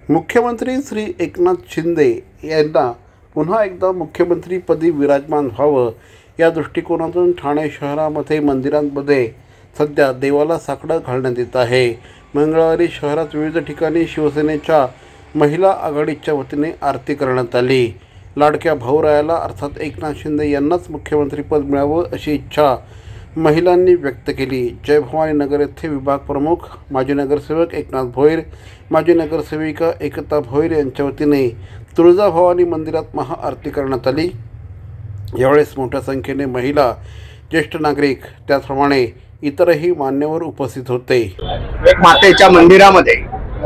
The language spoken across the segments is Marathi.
मुख्यमंत्री श्री एकनाथ शिंदे यांना पुन्हा एकदा मुख्यमंत्रीपदी विराजमान व्हावं या दृष्टिकोनातून ठाणे शहरामध्ये मंदिरांमध्ये सध्या देवाला साकडं घालण्यात येत आहे। मंगळवारी शहरात विविध ठिकाणी शिवसेनेच्या महिला आघाडीच्या वतीने आरती करण्यात आली। लाडक्या भाऊरायाला अर्थात एकनाथ शिंदे यांनाच मुख्यमंत्रीपद मिळावं अशी इच्छा महिलांनी व्यक्त केली। जय भवानी नगर येथे विभाग प्रमुख माजी नगरसेवक एकनाथ भोईर, माजी नगरसेविका एकता भोईर यांच्या वतीने तुळजाभवानी मंदिरात महाआरती करण्यात आली। यावेळेस मोठ्या संख्येने महिला, ज्येष्ठ नागरिक त्याचप्रमाणे इतरही मान्यवर उपस्थित होते। मातेच्या मंदिरामध्ये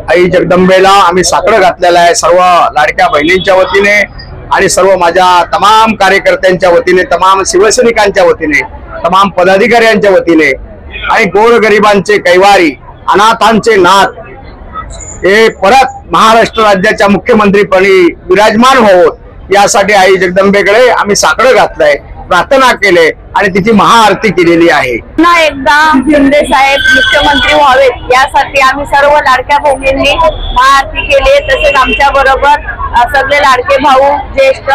आई जगदंबेला आम्ही साकडं घातलेलं आहे। सर्व लाडक्या बहिणींच्या वतीने आणि सर्व माझ्या तमाम कार्यकर्त्यांच्या वतीने, तमाम शिवसैनिकांच्या वतीने, तमाम पदाधिकाऱ्यांच्या वतीने आणि गोरगरिबांचे कैवारी, अनाथांचे नाथ हे परत महाराष्ट्र राज्याच्या मुख्यमंत्रीपदी विराजमान व्हावं यासाठी आई जगदंबेकडे आम्ही साकडं घातलंय, प्रार्थना केले आणि तिची महाआरती केलेली आहे। पुन्हा एकदा शिंदे साहेब मुख्यमंत्री व्हावेत यासाठी आम्ही सर्व लाडक्या बहिणींनी महाआरती केली। तसेच आमच्या बरोबर सगळे लाडके भाऊ, ज्येष्ठ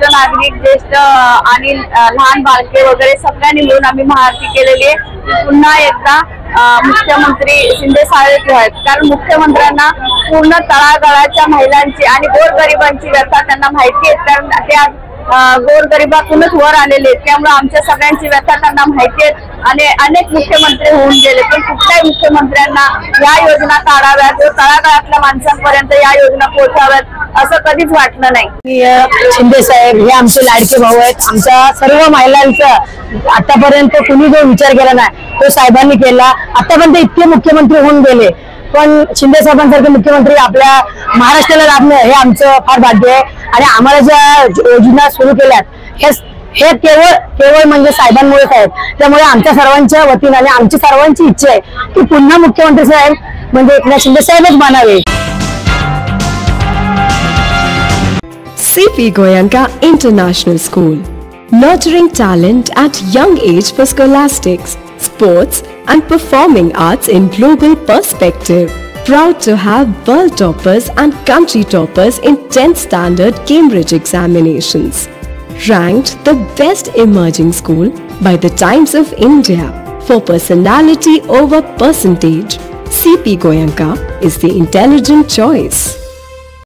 नागरिक, ज्येष्ठ आणि लहान बालके वगैरे सगळ्यांनी मिळून आम्ही महाआरती केलेली आहे। पुन्हा एकदा मुख्यमंत्री शिंदे साहेब आहेत, कारण मुख्यमंत्र्यांना पूर्ण तळागाळाच्या महिलांची आणि गोरगरिबांची व्यथा त्यांना माहिती आहे, कारण ते आज गोरगरिबातूनच वर आलेले आहेत। त्यामुळे आमच्या सगळ्यांची व्यथा त्यांना माहिती आहे आणि अनेक मुख्यमंत्री होऊन गेले, पण कुठल्याही मुख्यमंत्र्यांना या योजना काढाव्यात व तळागाळातल्या माणसांपर्यंत या योजना पोहोचाव्यात असं कधीच वाटलं नाही। शिंदे साहेब हे आमचे लाडके भाऊ आहेत। आमच्या सर्व महिलांचं आतापर्यंत कुणी जो विचार केला नाही तो साहेबांनी केला। आतापर्यंत इतके मुख्यमंत्री होऊन गेले, पण शिंदे साहेबांसारखे मुख्यमंत्री आपल्या महाराष्ट्राला लाभणं हे आमचं फार भाग्य आहे। आणि आम्हाला ज्या योजना सुरू केल्यात हे केवळ म्हणजे साहेबांमुळेच आहेत। त्यामुळे आमच्या सर्वांच्या वतीने आणि आमची सर्वांची इच्छा आहे की पुन्हा मुख्यमंत्री साहेब म्हणजे एकनाथ शिंदे साहेबच बनावे। CP Goenka International School, nurturing talent at young age for scholastics, sports and performing arts in global perspective. Proud to have world toppers and country toppers in 10th standard Cambridge examinations. Ranked the best emerging school by the Times of India for personality over percentage, CP Goenka is the intelligent choice.